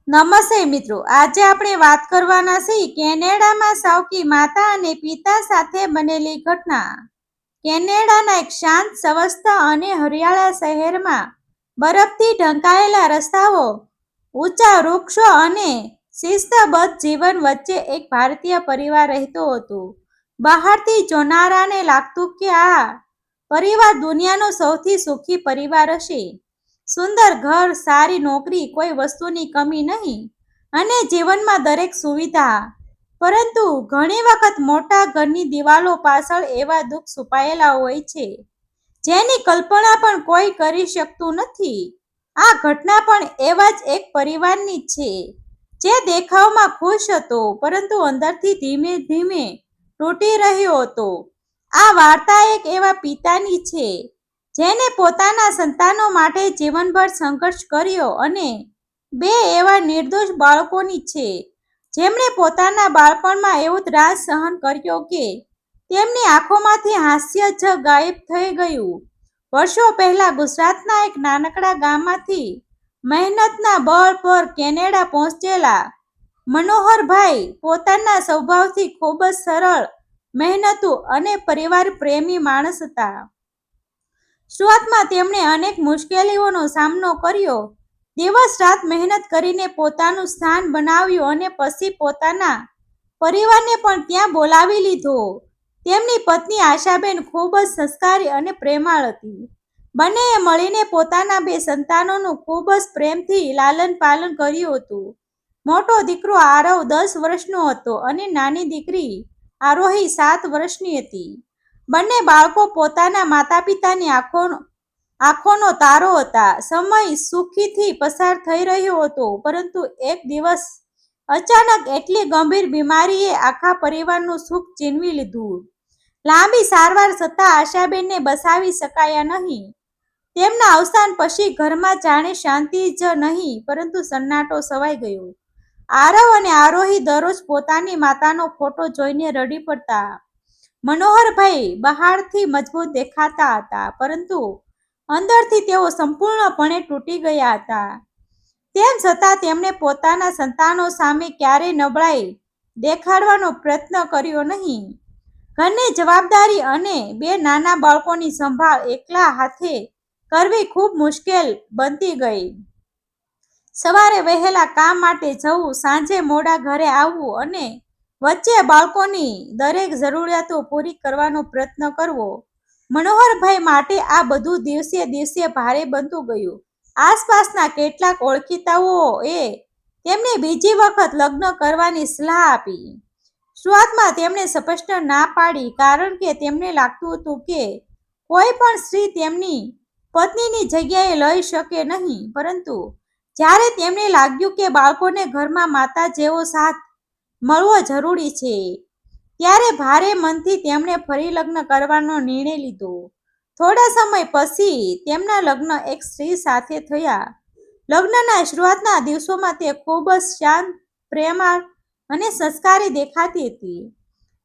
નમસ્તે મિત્રો, આજે આપણે વાત કરવાના છીએ કેનેડામાં સાવકી માતા અને પિતા સાથે બનેલી ઘટના. કેનેડાના એક શાંત, સ્વસ્થ અને હરિયાળા શહેરમાં બરફથી ઢંકાયેલા રસ્તાઓ, ઊંચા વૃક્ષો અને શિસ્તબદ્ધ જીવન વચ્ચે એક ભારતીય પરિવાર રહેતો હતો. બહારથી જોનારાને લાગતું કે આ પરિવાર દુનિયાનો સૌથી સુખી પરિવાર હશે. સુંદર ઘર, સારી નોકરી, કોઈ વસ્તુની કમી નહીં અને જીવનમાં દરેક સુવિધા. પરંતુ ઘણી વખત મોટા ઘરની દિવાલો પાછળ એવા દુઃખ છુપાયેલા હોય છે જેની કલ્પના પણ કોઈ કરી શકતું નથી. આ ઘટના પણ એવા જ એક પરિવારની છે જે દેખાવમાં ખુશ હતો પરંતુ અંદરથી ધીમે ધીમે તૂટી રહ્યો હતો. આ વાર્તા એક એવા પિતાની છે જેને પોતાના સંતાનો માટે જીવનભર સંઘર્ષ કર્યો અને બે એવા નિર્દોષ બાળકોની છે જેમણે પોતાના બાળપણમાં એવો ત્રાસ સહન કર્યો કે તેમની આંખોમાંથી હાસ્ય જ ગાયબ થઈ ગયું. વર્ષો પહેલા ગુજરાતના એક નાનકડા ગામમાંથી મહેનતના બળ પર કેનેડા પહોંચેલા મનોહરભાઈ પોતાના સ્વભાવથી ખૂબ જ સરળ, મહેનતુ અને પરિવાર પ્રેમી માણસ હતા. શરૂઆતમાં તેમણે અનેક મુશ્કેલીઓનો સામનો કર્યો, દિવસ રાત મહેનત કરીને પોતાનું સ્થાન બનાવ્યું અને પછી પોતાના પરિવારને પણ ત્યાં બોલાવી લીધો. તેમની પત્ની આશાબેન ખૂબ જ સંસ્કારી અને પ્રેમાળ હતી. બંનેએ મળીને પોતાના બે સંતાનોનું ખૂબ જ પ્રેમથી લાલન પાલન કર્યું હતું. મોટો દીકરો આરવ 10 વર્ષનો હતો અને નાની દીકરી આરોહી 7 વર્ષની હતી. બંને બાળકો પોતાના માતા પિતાની આંખોનો તારો હતા. સમય સુખીથી પસાર થઈ રહ્યો હતો, પરંતુ એક દિવસ અચાનક એટલી ગંભીર બીમારીએ આખા પરિવારનું સુખ છીનવી લીધું. લાંબી સારવાર છતાં આશાબેનને બચાવી શકાયા નહીં. તેમના અવસાન પછી ઘરમાં જાણે શાંતિ જ નહીં પરંતુ સન્નાટો છવાઈ ગયો. આરવ અને આરોહી દરરોજ પોતાની માતાનો ફોટો જોઈને રડી પડતા. મનોહરભાઈ બહારથી મજબૂત દેખાતા હતા, પરંતુ અંદરથી તેઓ સંપૂર્ણપણે તૂટી ગયા હતા. તેમ છતાં તેમણે પોતાના સંતાનો સામે ક્યારેય નબળાઈ દેખાડવાનો પ્રયત્ન કર્યો નહીં. ઘરની જવાબદારી અને બે નાના બાળકોની સંભાળ એકલા હાથે કરવી ખૂબ મુશ્કેલ બનતી ગઈ. સવારે વહેલા કામ માટે જવું, સાંજે મોડા ઘરે આવવું અને વચ્ચે બાળકોની દરેક જરૂરિયાતો પૂરી કરવાનો પ્રયત્ન કરવો. મનોહરભાઈ માટે આ બધું દિવસે દિવસે ભારે બનતું ગયું. આસપાસના કેટલાક ઓળખીતાઓએ તેમને બીજી વખત લગ્ન કરવાની સલાહ આપી. શરૂઆતમાં તેમણે સ્પષ્ટ ના પાડી, કારણ કે તેમને લાગતું હતું કે કોઈ પણ સ્ત્રી તેમની પત્નીની જગ્યાએ લઈ શકે નહીં. પરંતુ જ્યારે તેમને લાગ્યું કે બાળકોને ઘરમાં માતા જેવો સાથ મળવો જરૂરી છે, ત્યારે ભારે મનથી તેમણે ફરી લગ્ન કરવાનો નિર્ણય લીધો. થોડા સમય પછી તેમના લગ્ન એક સ્ત્રી સાથે થયા. લગ્નના શરૂઆતના દિવસોમાં તે ખૂબ જ શાંત, પ્રેમાળ અને સંસ્કારી દેખાતી હતી.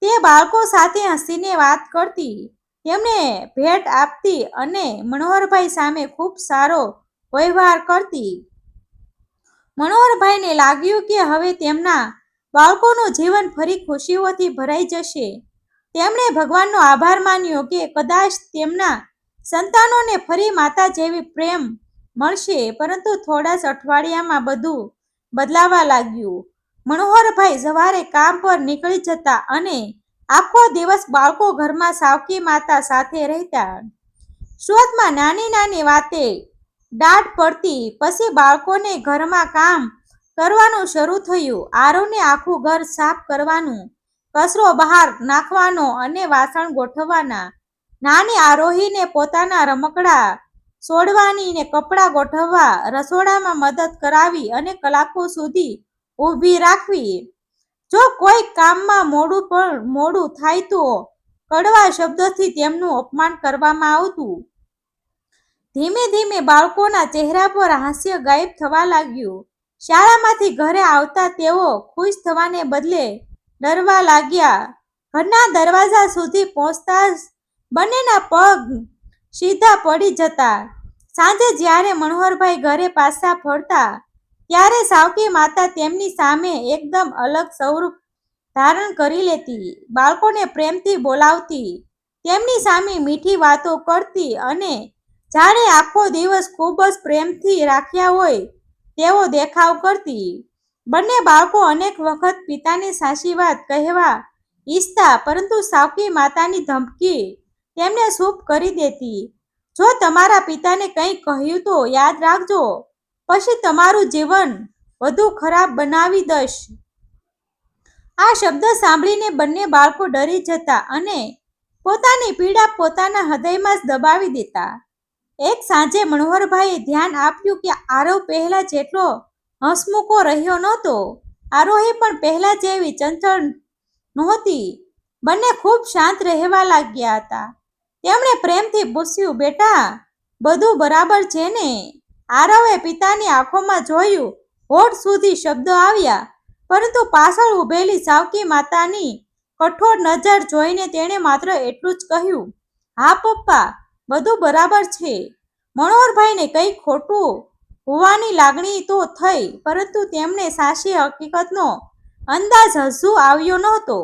તે બાળકો સાથે હસીને વાત કરતી, તેમને ભેટ આપતી અને મનોહરભાઈ સામે ખૂબ સારો વ્યવહાર કરતી. મનોહરભાઈને લાગ્યું કે હવે તેમના બાળકોનું જીવન ફરી ખુશીઓથી ભરાઈ જશે. તેમણે ભગવાનનો આભાર માન્યો કે કદાચ તેમના સંતાનોને ફરી માતા જેવી પ્રેમ મળશે. પરંતુ થોડા જ અઠવાડિયામાં બધું બદલાવા લાગ્યું. મનોહરભાઈ સવારે કામ પર નીકળી જતા અને આખો દિવસ બાળકો ઘરમાં સાવકી માતા સાથે રહેતા. શરૂઆતમાં નાની નાની વાતે દાટ પડતી, પછી બાળકોને ઘરમાં કામ કરવાનું શરૂ થયું. આરવને આખું ઘર સાફ કરવાનું, કચરો બહાર નાખવાનો અને વાસણ ગોઠવવાના, નાની આરોહીને પોતાના રમકડા છોડવાની ને કપડાં ગોઠવવા, રસોડામાં મદદ કરાવી અને કલાકો સુધી ઊભી રાખવી. જો કોઈ કામમાં મોડું થાય તો કડવા શબ્દોથી તેમનું અપમાન કરવામાં આવતું. ધીમે ધીમે બાળકોના ચહેરા પર હાસ્ય ગાયબ થવા લાગ્યું. શાળામાંથી ઘરે આવતા તેઓ ખુશ થવાને બદલે ડરવા લાગ્યા. ઘરના દરવાજા સુધી પહોંચતા જ બંનેના પગ સીધા પડી જતા. સાંજે જ્યારે મનોહરભાઈ ઘરે પાછા ફરતા ત્યારે સાવકી માતા તેમની સામે એકદમ અલગ સ્વરૂપ ધારણ કરી લેતી, બાળકોને પ્રેમથી બોલાવતી, તેમની સામે મીઠી વાતો કરતી અને જાણે આખો દિવસ ખૂબ જ પ્રેમથી રાખ્યા હોય તેવો દેખાવ કરતી. બંને બાળકો અનેક વખત પિતાને સાચી વાત કહેવા ઈચ્છતા, પરંતુ સાવકી માતાની ધમકી તેમને ચૂપ કરી દેતી. જો તમારા પિતાને કંઈ કહ્યું તો યાદ રાખજો, પછી તમારું જીવન વધુ ખરાબ બનાવી દઈશ. આ શબ્દ સાંભળીને બંને બાળકો ડરી જતા અને પોતાની પીડા પોતાના હૃદયમાં જ દબાવી દેતા. એક સાંજે મનોહરભાઈએ ધ્યાન આપ્યું કે આરવ પહેલા જેટલો હસમુખો રહ્યો નહોતો. આરોહી પણ પહેલા જેવી ચંચળ નહોતી. બંને ખૂબ શાંત રહેવા લાગ્યા હતા. તેમણે પ્રેમથી પૂછ્યું, બેટા, બધું બરાબર છે ને? આરવે પિતાની આંખોમાં જોયું. હોઠ સુધી શબ્દો આવ્યા, પરંતુ પાછળ ઊભેલી સાવકી માતાની કઠોર નજર જોઈને તેણે માત્ર એટલું જ કહ્યું, હા પપ્પા, બધું બરાબર છે. મનોહરભાઈને કંઈ ખોટું હોવાની લાગણી તો થઈ, પરંતુ તેમને સાચી હકીકતનો અંદાજ હજુ આવ્યો નહોતો.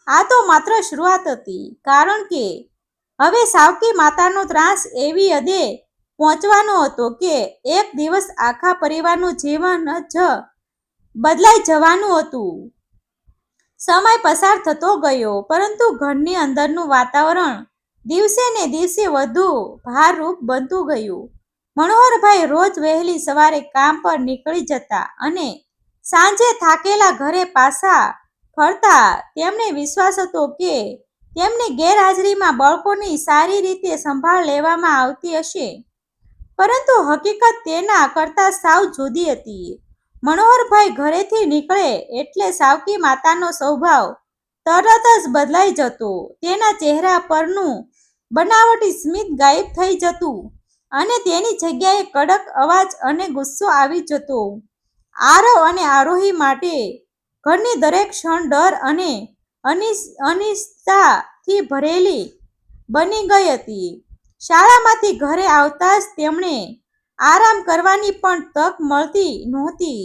આ તો માત્ર શરૂઆત હતી, કારણ કે હવે સાવકી માતાનો ત્રાસ એવી હદે પહોંચવાનો હતો કે એક દિવસ આખા પરિવારનું જીવન જ બદલાઈ જવાનું હતું. સમય પસાર થતો ગયો, પરંતુ ઘરની અંદરનું વાતાવરણ દિવસે ને દિવસે વધુ ભારરૂપ બનતું ગયું. મનોહરભાઈ રોજ વહેલી સવારે કામ પર નીકળી જતા અને સાંજે થાકેલા ઘરે પાછા ફરતા. તેમને વિશ્વાસ હતો કે તેમની ગેરહાજરીમાં બાળકોની સારી રીતે સંભાળ લેવામાં આવતી હશે, પરંતુ હકીકત તેના કરતાં સાવ જુદી હતી. મનોહરભાઈ ઘરેથી નીકળે એટલે સાવકી માતાનો સ્વભાવ તરત જ બદલાઈ જતો. તેના ચહેરા પરનું બનાવટી સ્મિત ગાયબ થઈ જતું અને તેની જગ્યાએ કડક અવાજ અને ગુસ્સો આવી જતો. આરવ અને આરોહી માટે ઘરની દરેક ક્ષણ ડર અને અનિશ્ચિતતાથી ભરેલી બની ગઈ હતી. શાળામાંથી ઘરે આવતા જ તેમણે આરામ કરવાની પણ તક મળતી નહોતી.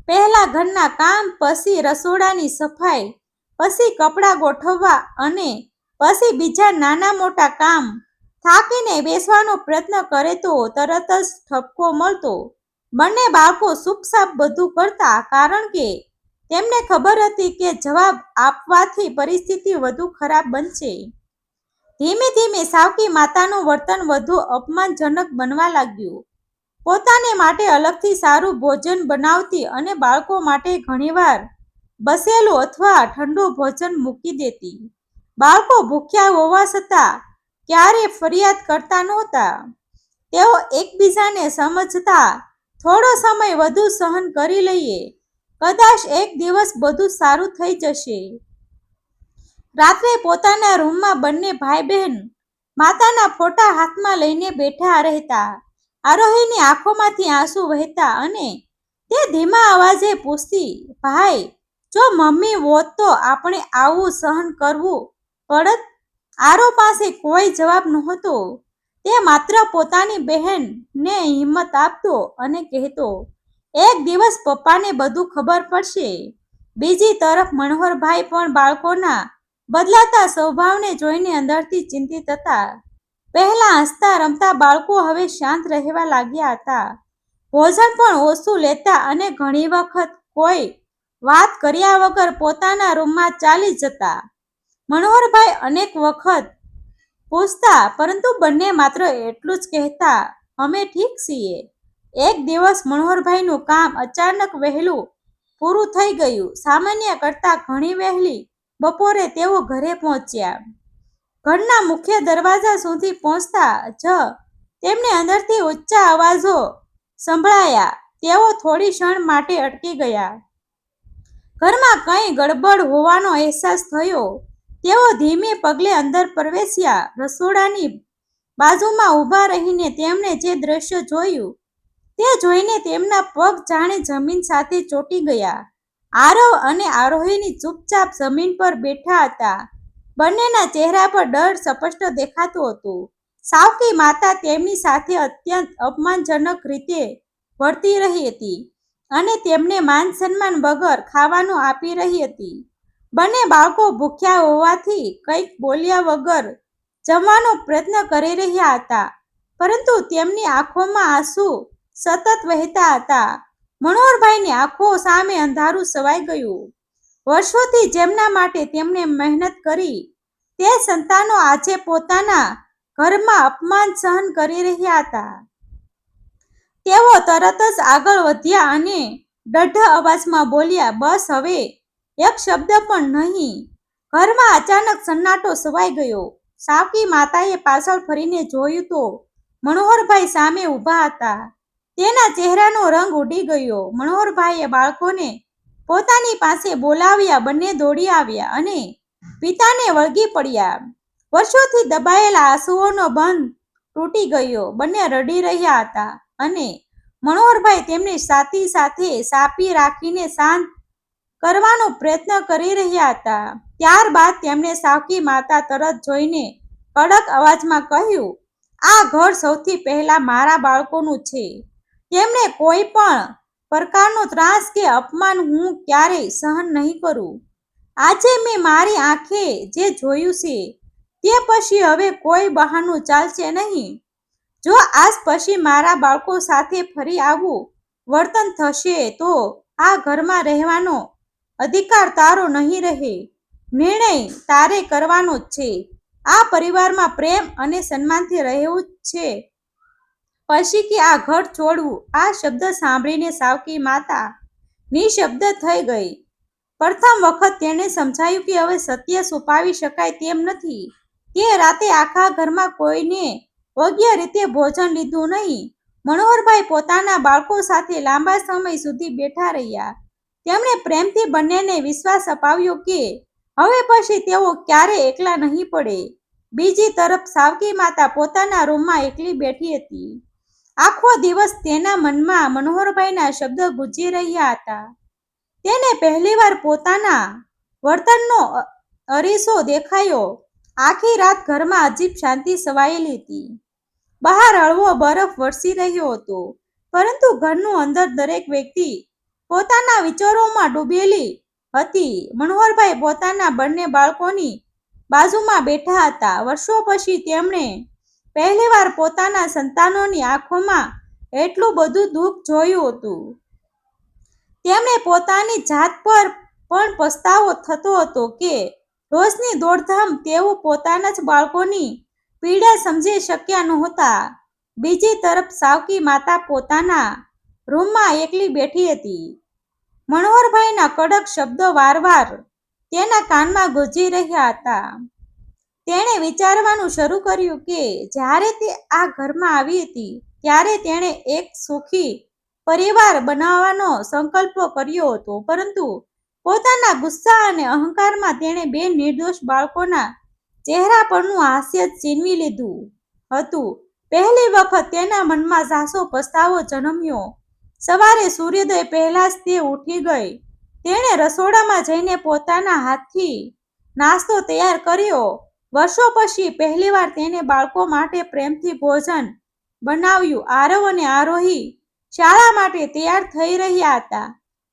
પહેલા ઘરના કામ, પછી રસોડાની સફાઈ, પછી કપડાં ગોઠવવા અને પછી બીજા નાના મોટા કામ. થાકીને બેસવાનો પ્રયત્ન કરે તો તરત જ ઠપકો મળતો. બંને બાળકો ચૂપચાપ બધું કરતા, કારણ કે તેમને ખબર હતી કે જવાબ આપવાથી પરિસ્થિતિ વધુ ખરાબ બનશે. ધીમે ધીમે સાવકી માતાનું વર્તન વધુ અપમાનજનક બનવા લાગ્યું. પોતાને માટે અલગથી સારું ભોજન બનાવતી અને બાળકો માટે ઘણીવાર બસેલું અથવા ઠંડુ ભોજન મૂકી દેતી. બાળકો ભૂખ્યા હોવા છતાં ક્યારેય ફરિયાદ કરતા નહોતા. તેઓ એકબીજાને સમજતા, થોડો સમય વધુ સહન કરી લઈએ, કદાચ એક દિવસ બધું સારું થઈ જશે. રાત્રે પોતાના રૂમમાં બંને ભાઈ બહેન માતાના ફોટા હાથમાં લઈને બેઠા રહેતા. આરોહીની આંખોમાંથી આંસુ વહેતા અને તે ધીમા અવાજે પૂછતી, ભાઈ, જો મમ્મી હોત તો આપણે આવું સહન કરવું પડત? આરવ પાસે કોઈ જવાબ નહોતો. તે માત્ર પોતાની બહેનને હિંમત આપતો અને કહેતો, એક દિવસ પપ્પાને બધું ખબર પડશે. બીજી તરફ મનોહરભાઈ પણ બાળકોના બદલાતા સ્વભાવને જોઈને અંદરથી ચિંતિત હતા. પહેલા હસતા રમતા બાળકો હવે શાંત રહેવા લાગ્યા હતા. ભોજન પણ ઓછું લેતા અને ઘણી વખત કોઈ વાત કર્યા વગર પોતાના રૂમમાં ચાલી જતા. મનોહરભાઈ અનેક વખત પૂછતા, પરંતુ બંને માત્ર એટલું જ કહેતા, અમે ઠીક છીએ. એક દિવસ મનોહરભાઈનું કામ અચાનક વહેલું પૂરું થઈ ગયું. સામાન્ય કરતાં ઘણી વહેલી બપોરે તેઓ ઘરે પહોંચ્યા. ઘરના મુખ્ય દરવાજા સુધી પહોંચતા જ તેમને અંદરથી ઊંચા અવાજો સંભળાયા. તેઓ થોડી ક્ષણ માટે અટકી ગયા. ઘરમાં કંઈ ગડબડ હોવાનો અહેસાસ થયો. તેઓ ધીમે પગલે અંદર પ્રવેશ્યા. રસોડાની બાજુમાં ઊભા રહીને તેમણે જે દ્રશ્ય જોયું તે જોઈને તેમના પગ જાણે જમીન સાથે ચોંટી ગયા. આરવ અને આરોહીની ચૂપચાપ જમીન પર બેઠા હતા. બંનેના ચહેરા પર ડર સ્પષ્ટ દેખાતો હતો. સાવકી માતા તેમની સાથે અત્યંત અપમાનજનક રીતે વળતી રહી હતી અને તેમને માન સન્માન વગર ખાવાનું આપી રહી હતી. બંને બાળકો ભૂખ્યા હોવાથી કંઈક બોલ્યા વગર જમવાનો પ્રયત્ન કરી રહ્યા હતા, પરંતુ તેમની આંખોમાં આંસુ સતત વહેતા હતા. મનોહરભાઈની આંખો સામે અંધારું છવાઈ ગયું. વર્ષોથી જેમના માટે તેમણે મહેનત કરી તે સંતાનો આજે પોતાના ઘરમાં અપમાન સહન કરી રહ્યા હતા. તેઓ તરત જ આગળ વધ્યા અને ડઢ અવાજમાં બોલ્યા, બસ હવે એક શબ્દ પણ નહીં. ઘરમાં અચાનક સન્નાટો છવાઈ ગયો. સાવકી માતાએ પાછળ ફરીને જોયું તો મનોહરભાઈ સામે ઊભા હતા. તેના ચહેરાનો રંગ ઉડી ગયો. મનોહરભાઈએ બાળકોને પોતાની પાસે બોલાવ્યા. બંને દોડી આવ્યા અને પિતાને વળગી પડ્યા. વર્ષોથી દબાયેલા આંસુઓનો બંધ તૂટી ગયો. બંને રડી રહ્યા હતા અને મનોહરભાઈ તેમની છાતી સાથે ચાપી રાખીને શાંત કરવાનો પ્રયત્ન કરી રહ્યા હતા. ત્યારબાદ તેમણે સાવકી માતા તરફ જોઈને કડક અવાજમાં કહ્યું, આ ઘર સૌથી પહેલા મારા બાળકોનું છે. તેમને કોઈ પણ પ્રકારનો ત્રાસ કે અપમાન હું ક્યારેય સહન નહીં કરું. આજે મેં મારી આંખે જે જોયું છે તે પછી હવે કોઈ બહાનું ચાલશે નહીં. જો આજ પછી મારા બાળકો સાથે ફરી આવું વર્તન થશે તો આ ઘરમાં રહેવાનો અધિકાર તારો નહીં રહે. નિર્ણય તારે કરવાનો જ છે. આ પરિવારમાં પ્રેમ અને સન્માનથી રહેવું જ છે, પછી કે આ ઘર છોડવું. આ શબ્દ સાંભળીને સાવકી માતા નિશબ્દ થઈ ગઈ. પ્રથમ વખત તેને સમજાયું કે હવે સત્ય છુપાવી શકાય તેમ નથી. તે રાતે આખા ઘરમાં કોઈને યોગ્ય રીતે ભોજન લીધું નહીં. મનોહરભાઈ પોતાના બાળકો સાથે લાંબા સમય સુધી બેઠા રહ્યા. તેમણે પ્રેમથી બંનેને વિશ્વાસ અપાવ્યો કે હવે પછી તેઓ ક્યારેય એકલા નહીં પડે. બીજી તરફ સાવકી માતા પોતાના રૂમમાં એકલી બેઠી હતી. આખો દિવસ તેના મનમાં મનોહરભાઈના શબ્દ ગુંજી રહ્યા હતા. તેને પહેલીવાર પોતાના વર્તનનો અરીસો દેખાયો. આખી રાત ઘરમાં અજીબ શાંતિ છવાયેલી હતી. બહાર હળવો બરફ વરસી રહ્યો હતો, પરંતુ ઘરનું અંદર દરેક વ્યક્તિ પોતાના વિચારોમાં ડૂબેલી હતી. મનોહરભાઈ પોતાના બંને બાળકોની બાજુમાં બેઠા હતા. વર્ષો પછી તેમણે પહેલીવાર પોતાના સંતાનોની આંખોમાં એટલું બધું દુઃખ જોયું હતું. તેમને પોતાની જાત પર પણ પસ્તાવો થતો હતો કે રોજની દોડધામ તેઓ પોતાના જ બાળકોની પીડા સમજી શક્યા નહોતા. બીજી તરફ સાવકી માતા પોતાના રૂમમાં એકલી બેઠી હતી. મનોહરભાઈના કડક શબ્દો વારવાર તેના કાનમાં ગુંજી રહ્યા હતા. તેણે વિચારવાનું શરૂ કર્યું કે જ્યારે તે આ ઘરમાં આવી હતી ત્યારે તેણે એક સુખી પરિવાર બનાવવાનો સંકલ્પ કર્યો હતો, પરંતુ પોતાના ગુસ્સા અને અહંકારમાં તેણે બે નિર્દોષ બાળકોના ચહેરા પરનું હાસ્ય છીનવી લીધું હતું. પહેલી વખત તેના મનમાં સાચો પસ્તાવો જન્મ્યો. સવારે સૂર્યોદય પહેલા જ તે ઉઠી ગઈ. તેણે રસોડામાં જઈને પોતાના હાથથી નાસ્તો તૈયાર કર્યો. વર્ષો પછી પહેલીવાર તેને બાળકો માટે પ્રેમથી ભોજન બનાવ્યું. આરવ અને આરોહી શાળા માટે તૈયાર થઈ રહ્યા હતા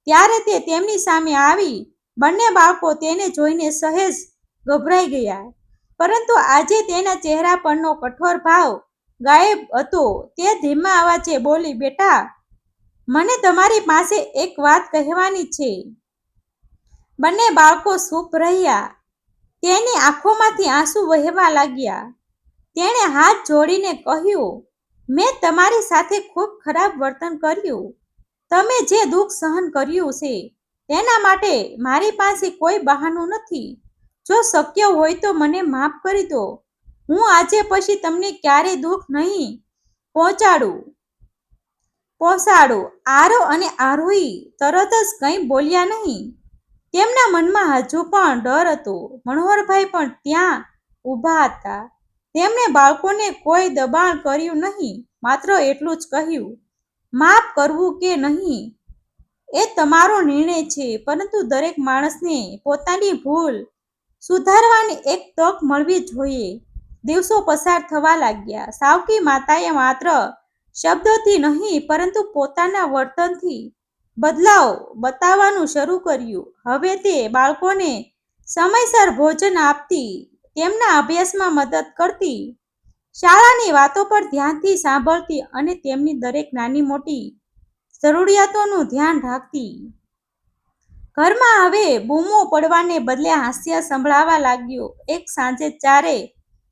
ત્યારે તે તેમની સામે આવી. બંને બાળકો તેને જોઈને સહેજ ગભરાઈ ગયા, પરંતુ આજે તેના ચહેરા પરનો કઠોર ભાવ ગાયબ હતો. તે ધીમા અવાજે બોલી, બેટા, મને તમારી પાસે એક વાત કહેવાની છે. બંને બાળકો ચૂપ રહ્યા. તેની આંખોમાંથી આંસુ વહેવા લાગ્યા. તેણે હાથ જોડીને કહ્યું, મેં તમારી સાથે ખૂબ ખરાબ વર્તન કર્યું. તમે જે દુઃખ સહન કર્યું છે તેના માટે મારી પાસે કોઈ બહાનું નથી. જો શક્ય હોય તો મને માફ કરી દો. હું આજે પછી તમને ક્યારેય દુઃખ નહીં પહોંચાડું. આરવ અને આરોહી તરત જ કંઈ બોલ્યા નહીં. તેમના મનમાં હજુ પણ ડર હતો. મનોહરભાઈ પણ ત્યાં ઊભા હતા. તેમણે બાળકોને કોઈ દબાણ કર્યું નહીં, માત્ર એટલું જ કહ્યું, માફ કરવું કે નહીં એ તમારો નિર્ણય છે, પરંતુ દરેક માણસને પોતાની ભૂલ સુધારવાની એક તક મળવી જોઈએ. દિવસો પસાર થવા લાગ્યા. સાવકી માતાએ માત્ર શબ્દોથી નહીં પરંતુ પોતાના વર્તનથી બદલાવ બતાવવાનું શરૂ કર્યું. હવે તે બાળકોને સમયસર ભોજન આપતી, તેમના અભ્યાસમાં મદદ કરતી, શાળાની વાતો પર ધ્યાનથી સાંભળતી અને તેમની દરેક નાની મોટી જરૂરિયાતોનું ધ્યાન રાખતી. ઘરમાં હવે બૂમો પડવાને બદલે હાસ્ય સંભળાવા લાગ્યું. એક સાંજે ચારે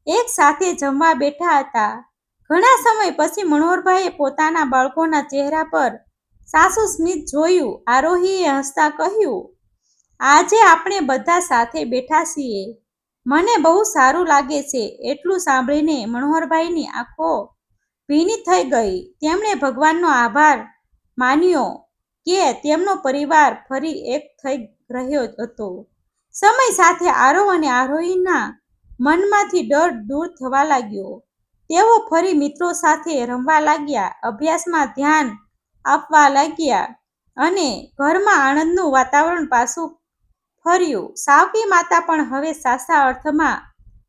એક સાથે જમવા બેઠા હતા. ઘણા સમય પછી મનોહરભાઈએ પોતાના બાળકોના ચહેરા પર સાસુ સ્મિત જોયું. આરોહીએ હસતા કહ્યું, આજે આપણે બધા સાથે બેઠા છીએ. મને બહુ સારું લાગે છે. એટલું સાંભળીને મનોહરભાઈની આંખો ભીની થઈ ગઈ. તેમણે ભગવાનનો આભાર માન્યો કે તેમનો પરિવાર ફરી એક થઈ રહ્યો હતો. સમય સાથે આરવ અને આરોહીના મનમાંથી ડર દૂર થવા લાગ્યો. તેઓ ફરી મિત્રો સાથે રમવા લાગ્યા, અભ્યાસમાં ધ્યાન આપવા લાગ્યા અને ઘરમાં આનંદનું વાતાવરણ પાછું ફર્યું. સાવકી માતા પણ હવે સાચા અર્થમાં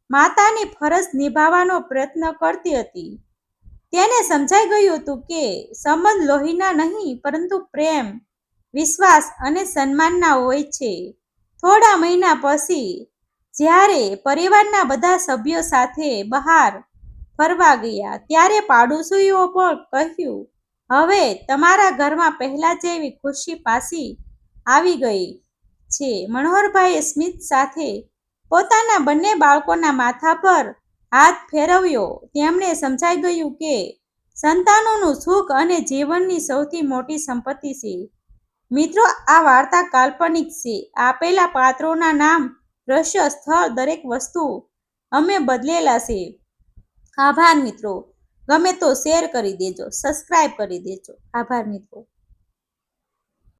માતાની ફરજ નિભાવવાનો પ્રયત્ન કરતી હતી. તેને સમજાઈ ગયું હતું કે સંબંધ લોહીના નહીં પરંતુ પ્રેમ, વિશ્વાસ અને સન્માનના હોય છે. થોડા મહિના પછી જ્યારે પરિવારના બધા સભ્યો સાથે બહાર ફરવા ગયા ત્યારે પાડોશીઓ પણ કહ્યું, હવે તમારા ઘરમાં પહેલા જેવી ખુશી પાછી આવી ગઈ છે. મનોહરભાઈએ સ્મિત સાથે પોતાના બંને બાળકોના માથા પર હાથ ફેરવ્યો. તેમણે સમજાઈ ગયું કે સંતાનોનું સુખ અને જીવનની સૌથી મોટી સંપત્તિ છે. મિત્રો, આ વાર્તા કાલ્પનિક છે. આપેલા પાત્રોના નામ, દ્રશ્ય, સ્થળ, દરેક વસ્તુ અમે બદલેલા છે. આભાર મિત્રો. ગમે તો શેર કરી દેજો, સબસ્ક્રાઇબ કરી દેજો. આભાર મિત્રો.